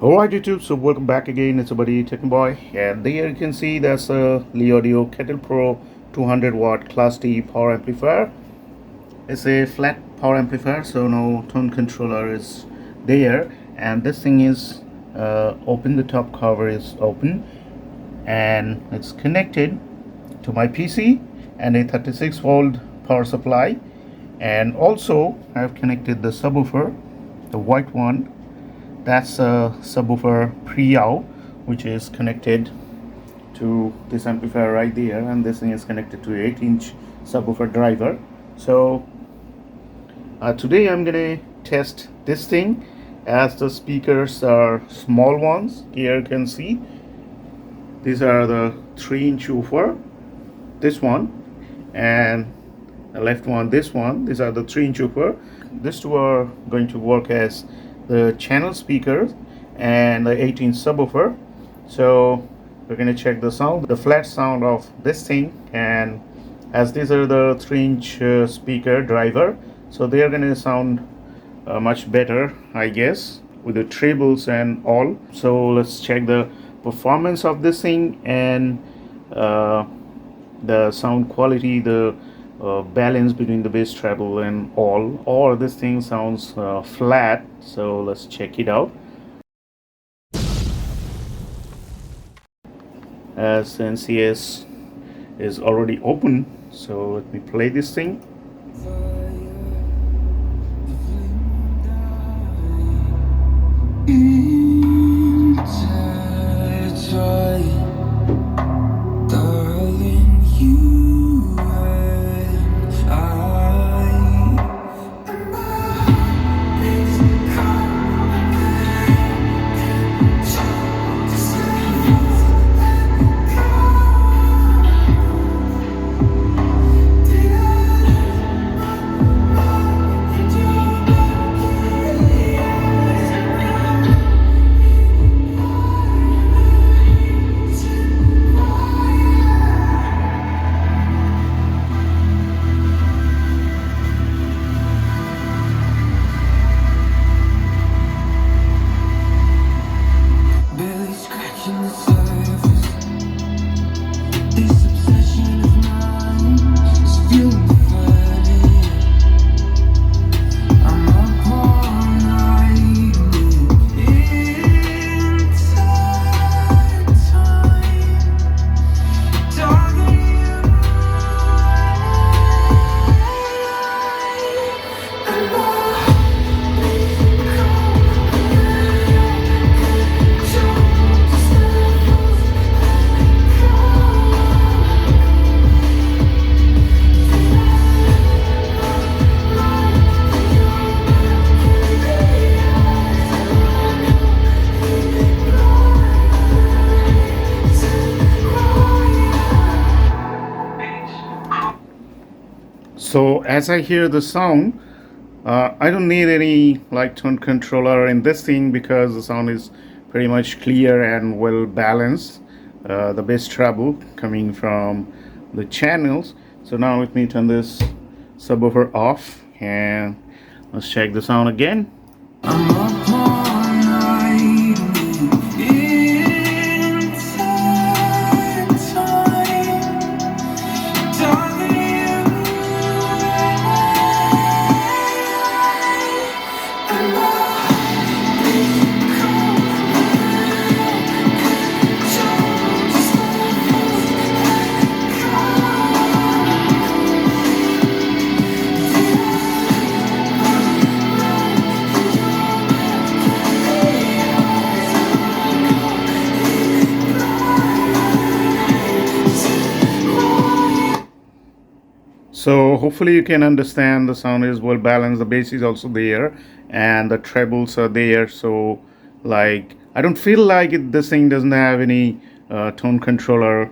Alright YouTube, so welcome back again. It's a buddy technoboy, and there you can see that's a LeAudio Kettle Pro 200 watt Class D power amplifier. It's a flat power amplifier, so no tone controller is there, and this thing is open. The top cover is open and it's connected to my PC and a 36 volt power supply, and also I've connected the subwoofer, the white one. That's a subwoofer pre-out, which is connected to this amplifier right there, and this thing is connected to 8-inch subwoofer driver. So today I'm gonna test this thing, as the speakers are small ones. Here you can see these are the 3-inch woofer, this one, and the left one, this one. These are the 3-inch woofer. These two are going to work as the channel speakers and the 8-inch subwoofer. So we're going to check the sound, the flat sound of this thing, and as these are the 3-inch speaker driver, so they are going to sound much better, I guess, with the trebles and all. So let's check the performance of this thing and the sound quality, the balance between the bass, treble and all, or this thing sounds flat. So let's check it out. As NCS is already open, so let me play this thing. So as I hear the sound, I don't need any like tone controller in this thing, because the sound is pretty much clear and well balanced. The bass treble coming from the channels. So now let me turn this subwoofer off and let's check the sound again. So hopefully you can understand the sound is well balanced. The bass is also there and the trebles are there. So like I don't feel like this thing doesn't have any tone controller.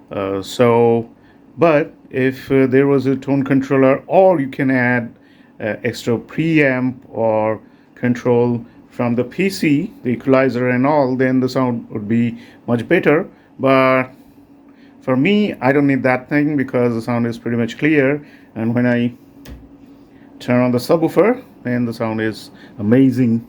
But if there was a tone controller, or you can add extra preamp or control from the PC, the equalizer and all, then the sound would be much better. But for me, I don't need that thing because the sound is pretty much clear, and when I turn on the subwoofer, then the sound is amazing.